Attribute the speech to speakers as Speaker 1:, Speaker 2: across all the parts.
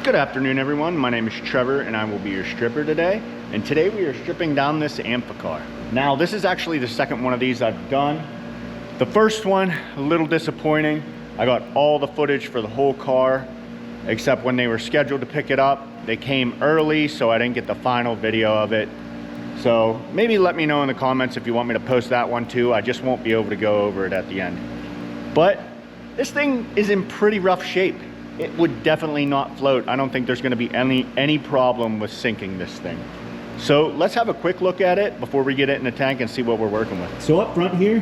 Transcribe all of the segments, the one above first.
Speaker 1: Good afternoon, everyone. My name is Trevor and I will be your stripper today. And today we are stripping down this Amphicar. Now, this is actually the second one of these I've done. The first one, a little disappointing. I got all the footage for the whole car, except when they were scheduled to pick it up. They came early, so I didn't get the final video of it. So maybe let me know in the comments if you want me to post that one too. I just won't be able to go over it at the end. But this thing is in pretty rough shape. It would definitely not float. I don't think there's gonna be any problem with sinking this thing. So let's have a quick look at it before we get it in the tank and see what we're working with. So up front here,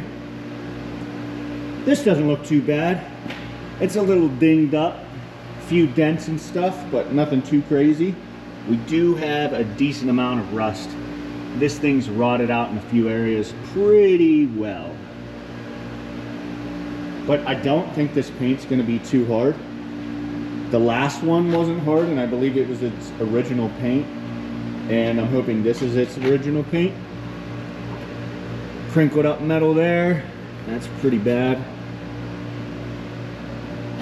Speaker 1: this doesn't look too bad. It's a little dinged up, a few dents and stuff, but nothing too crazy. We do have a decent amount of rust. This thing's rotted out in a few areas pretty well. But I don't think this paint's gonna be too hard. The last one wasn't hard, and I believe it was its original paint. And I'm hoping this is its original paint. Crinkled up metal there. That's pretty bad.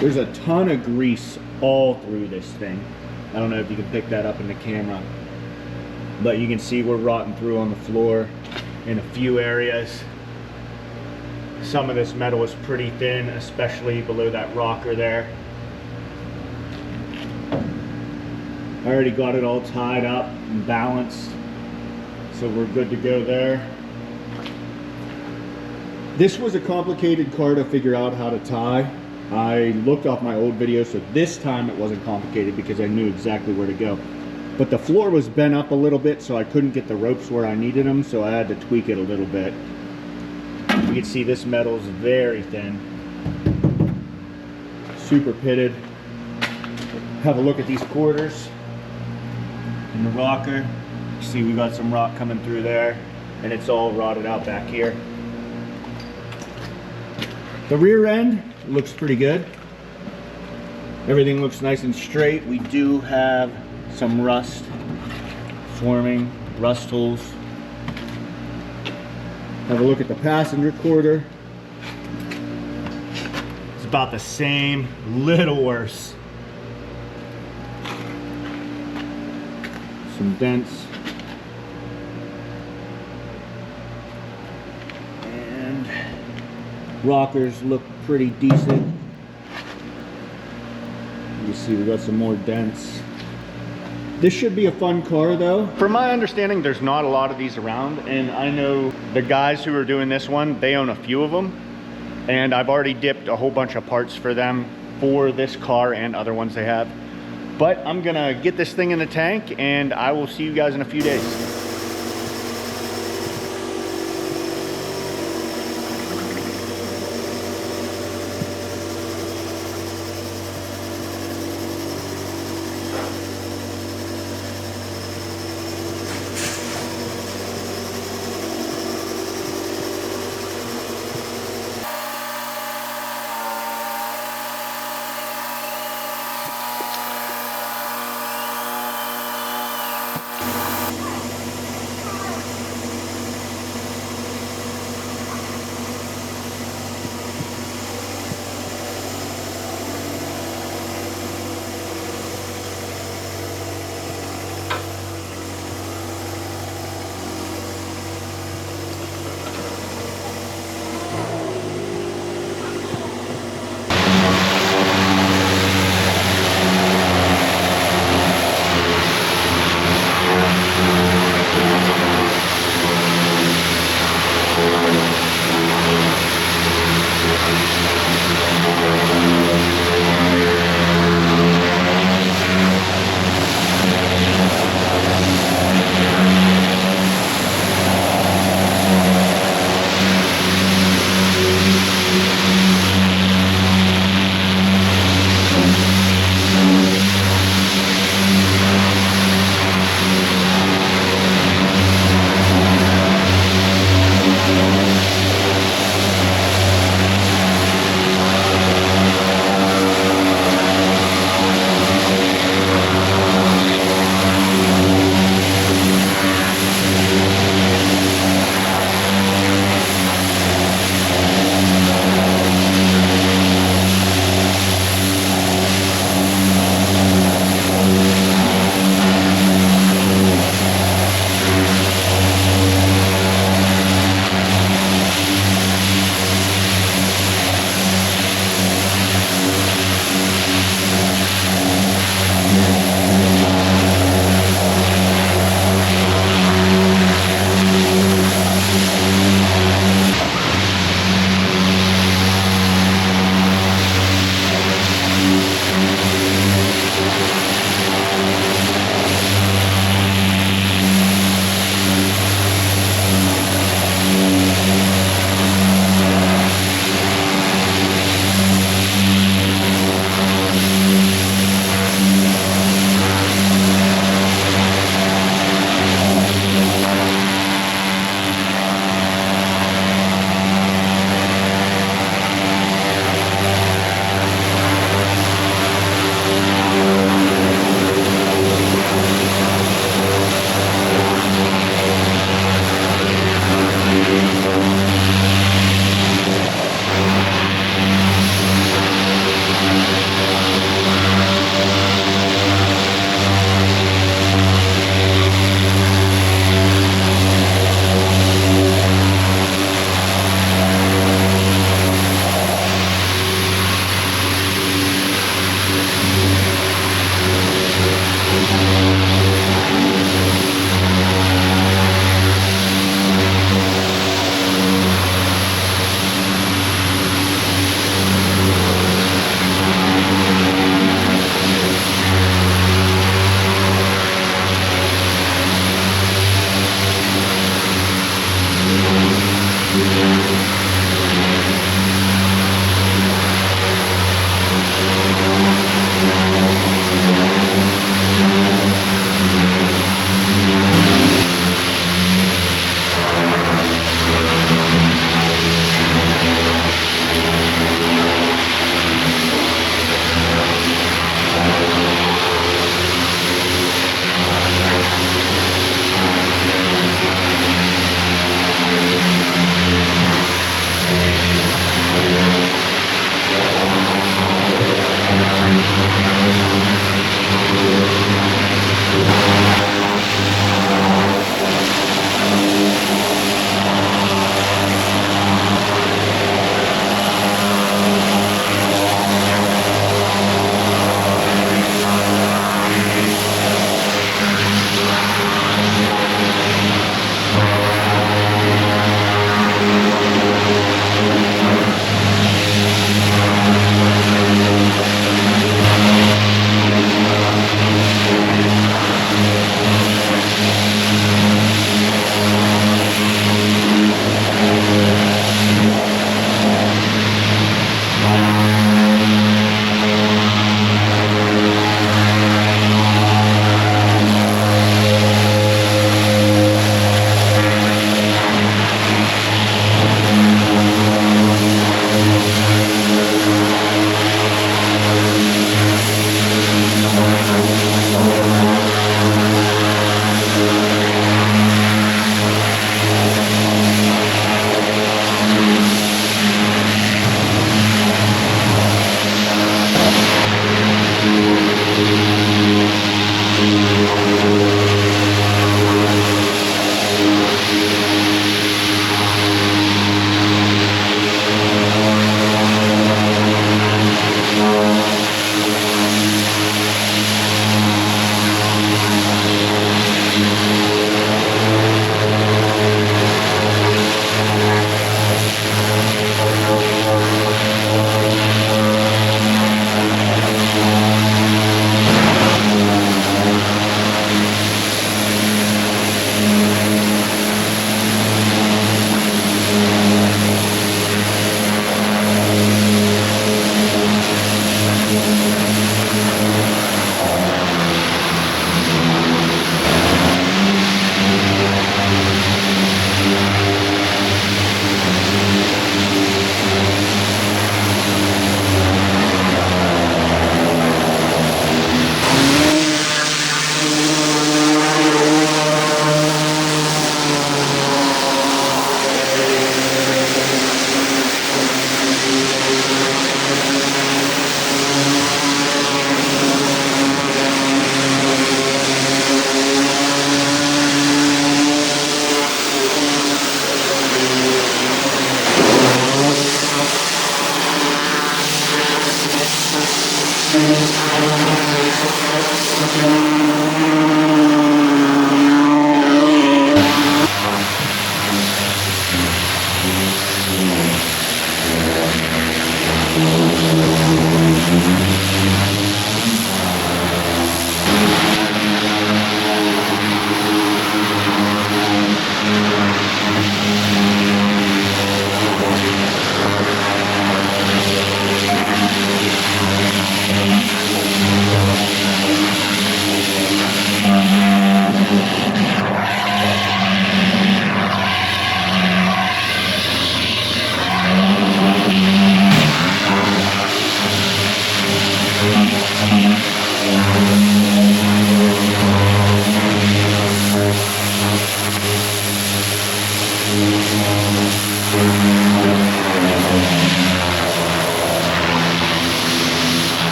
Speaker 1: There's a ton of grease all through this thing. I don't know if you can pick that up in the camera, but you can see we're rotting through on the floor in a few areas. Some of this metal is pretty thin, especially below that rocker there. I already got it all tied up and balanced, so we're good to go there. This was a complicated car to figure out how to tie. I looked off my old videos, so this time it wasn't complicated because I knew exactly where to go. But the floor was bent up a little bit, so I couldn't get the ropes where I needed them, so I had to tweak it a little bit. You can see this metal is very thin, super pitted. Have a look at these quarters in the rocker. You see we got some rot coming through there, and it's all rotted out back here. The rear end looks pretty good. Everything looks nice and straight. We do have some rust forming, rust holes. Have a look at the passenger quarter. It's about the same, little worse. Some dents. And rockers look pretty decent. You see we got some more dents. This should be a fun car though. From my understanding, there's not a lot of these around, and I know the guys who are doing this one, they own a few of them, and I've already dipped a whole bunch of parts for them for this car and other ones they have. But I'm gonna get this thing in the tank and I will see you guys in a few days.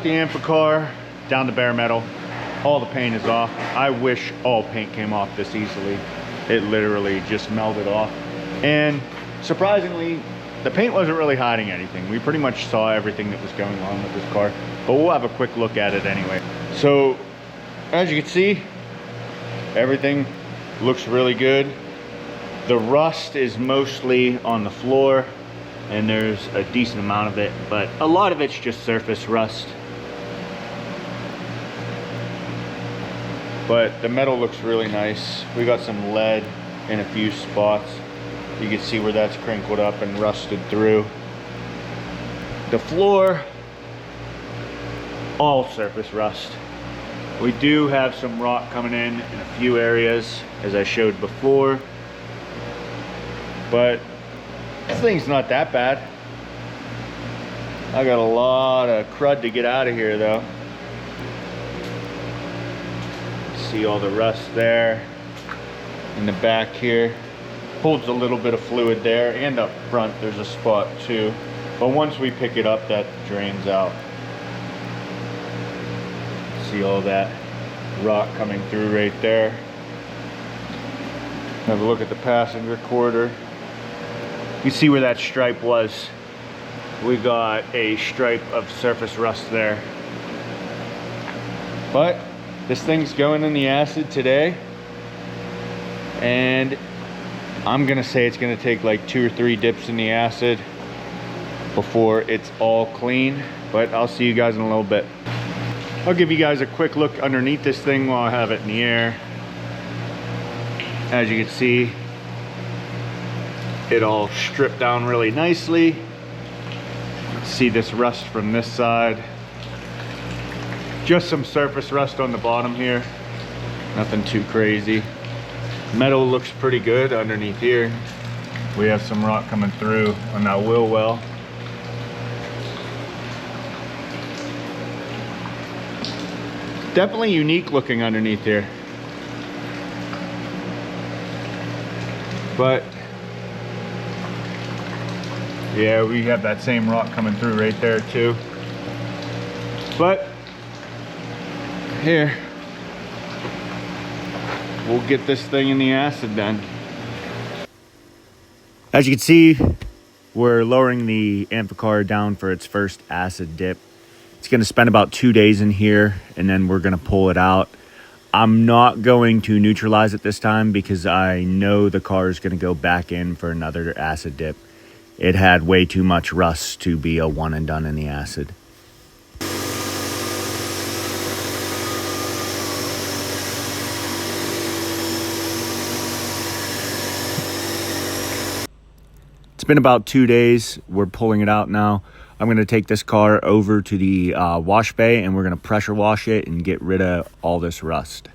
Speaker 1: the Amphicar down to bare metal. All the paint is off. I wish all paint came off this easily. It literally just melted off. And surprisingly, the paint wasn't really hiding anything. We pretty much saw everything that was going on with this car, but we'll have a quick look at it anyway. So, as you can see, everything looks really good. The rust is mostly on the floor, and there's a decent amount of it, but a lot of it's just surface rust. But the metal looks really nice. We got some lead in a few spots. You can see where that's crinkled up and rusted through. The floor, all surface rust. We do have some rock coming in a few areas, as I showed before. But this thing's not that bad. I got a lot of crud to get out of here though. See all the rust there. In the back here. Holds a little bit of fluid there, and up front there's a spot too. But once we pick it up, that drains out. See all that rock coming through right there. Have a look at the passenger quarter. You see where that stripe was. We got a stripe of surface rust there. But this thing's going in the acid today, and I'm gonna say it's gonna take like 2 or 3 dips in the acid before it's all clean, but I'll see you guys in a little bit. I'll give you guys a quick look underneath this thing while I have it in the air. As you can see, it all stripped down really nicely. See this rust from this side. Just some surface rust on the bottom here. Nothing too crazy. Metal looks pretty good underneath here. We have some rock coming through on that wheel well. Definitely unique looking underneath here. But yeah, we have that same rock coming through right there too. But here, we'll get this thing in the acid then. As you can see, we're lowering the Amphicar down for its first acid dip. It's going to spend about 2 days in here, and then we're going to pull it out. I'm not going to neutralize it this time because I know the car is going to go back in for another acid dip. It had way too much rust to be a one and done in the acid. It's been about 2 days. We're pulling it out now. I'm going to take this car over to the wash bay, and we're going to pressure wash it and get rid of all this rust.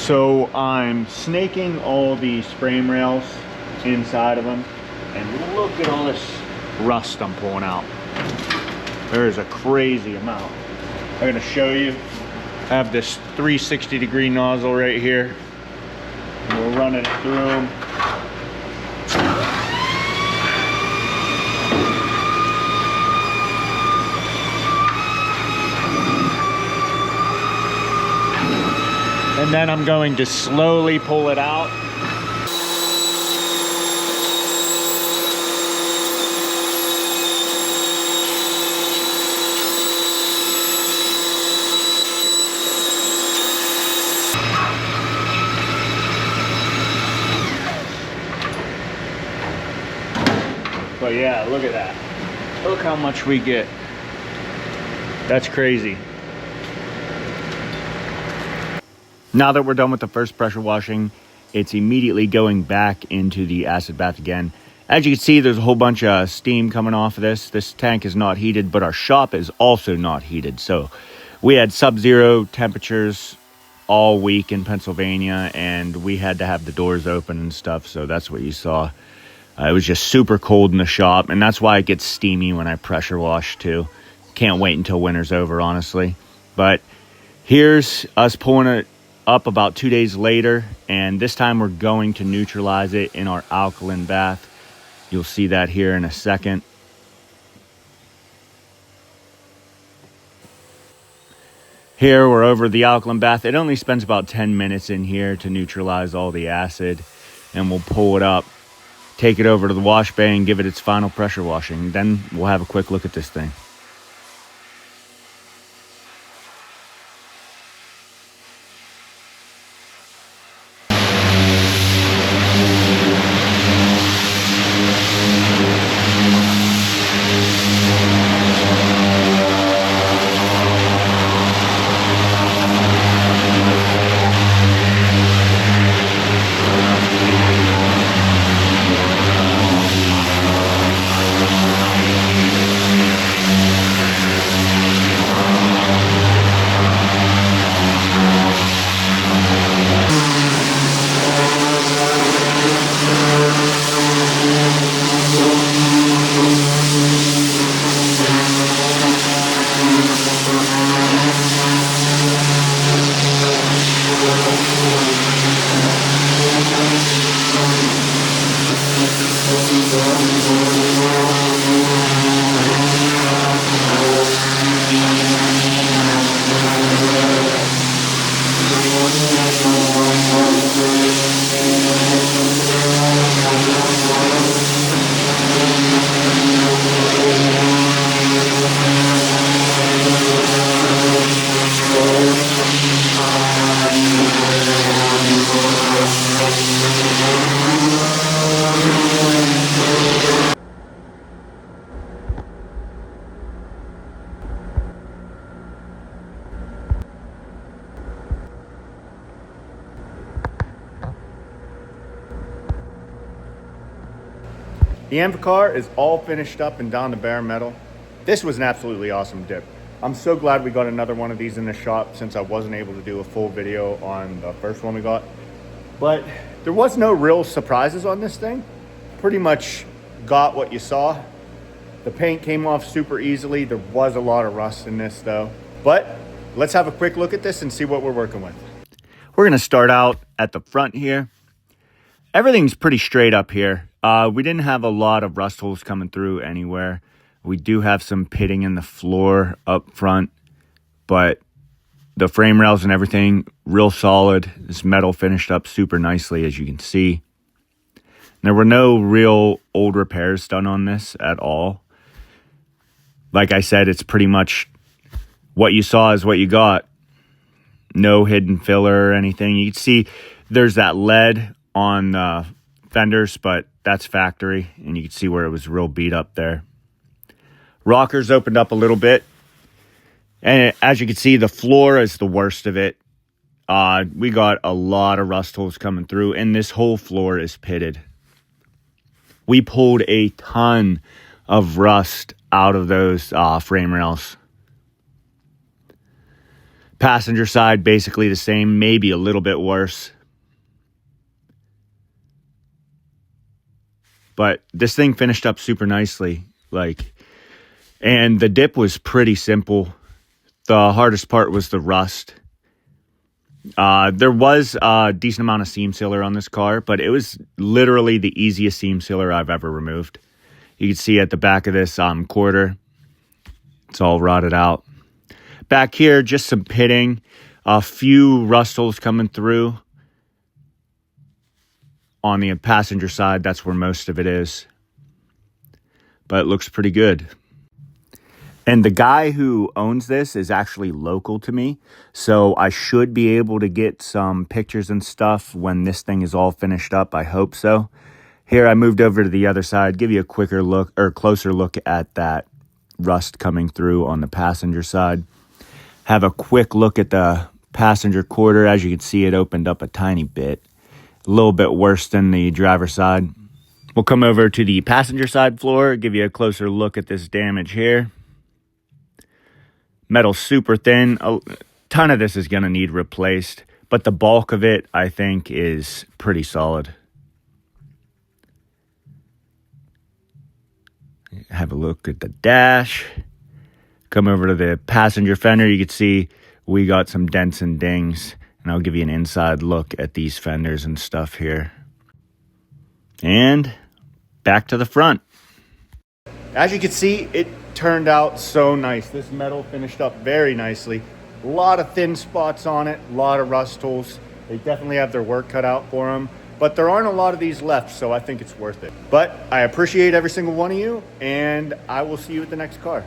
Speaker 1: So I'm snaking all the frame rails inside of them, and look at all this rust I'm pulling out. There is a crazy amount. I'm gonna show you. I have this 360 degree nozzle right here, and we're running it through them. And then I'm going to slowly pull it out. But yeah, look at that. Look how much we get. That's crazy. Now that we're done with the first pressure washing, it's immediately going back into the acid bath again. As you can see, there's a whole bunch of steam coming off of this. This tank is not heated, but our shop is also not heated. So we had sub-zero temperatures all week in Pennsylvania, and we had to have the doors open and stuff. So that's what you saw. It was just super cold in the shop, and that's why it gets steamy when I pressure wash too. Can't wait until winter's over, honestly. But here's us pulling it up about 2 days later, and this time we're going to neutralize it in our alkaline bath. You'll see that here in a second. Here we're over the alkaline bath. It only spends about 10 minutes in here to neutralize all the acid, and we'll pull it up, take it over to the wash bay, and give it its final pressure washing. Then we'll have a quick look at this thing. The Amphicar is all finished up and down to bare metal. This was an absolutely awesome dip. I'm so glad we got another one of these in the shop, since I wasn't able to do a full video on the first one we got. But there was no real surprises on this thing. Pretty much got what you saw. The paint came off super easily. There was a lot of rust in this though. But let's have a quick look at this and see what we're working with. We're gonna start out at the front here. Everything's pretty straight up here. We didn't have a lot of rust holes coming through anywhere. We do have some pitting in the floor up front, but the frame rails and everything, real solid. This metal finished up super nicely, as you can see. There were no real old repairs done on this at all. Like I said, it's pretty much what you saw is what you got. No hidden filler or anything. You can see there's that lead on the fenders, but that's factory, and you can see where it was real beat up there. Rockers opened up a little bit, and as you can see, the floor is the worst of it. We got a lot of rust holes coming through, and this whole floor is pitted. We pulled a ton of rust out of those frame rails. Passenger side, basically the same, maybe a little bit worse. But this thing finished up super nicely. And the dip was pretty simple. The hardest part was the rust. There was a decent amount of seam sealer on this car, but it was literally the easiest seam sealer I've ever removed. You can see at the back of this quarter, it's all rotted out. Back here, just some pitting, a few rust holes coming through. On the passenger side, that's where most of it is. But it looks pretty good. And the guy who owns this is actually local to me, so I should be able to get some pictures and stuff when this thing is all finished up. I hope so. Here, I moved over to the other side, give you a quicker look or closer look at that rust coming through on the passenger side. Have a quick look at the passenger quarter. As you can see, it opened up a tiny bit. A little bit worse than the driver's side. We'll come over to the passenger side floor, give you a closer look at this damage here. Metal's super thin. A ton of this is going to need replaced, but the bulk of it, I think, is pretty solid. Have a look at the dash. Come over to the passenger fender. You can see we got some dents and dings, and I'll give you an inside look at these fenders and stuff here. And back to the front. As you can see, it turned out so nice. This metal finished up very nicely. A lot of thin spots on it, a lot of rust holes. They definitely have their work cut out for them, but there aren't a lot of these left, so I think it's worth it. But I appreciate every single one of you, and I will see you at the next car.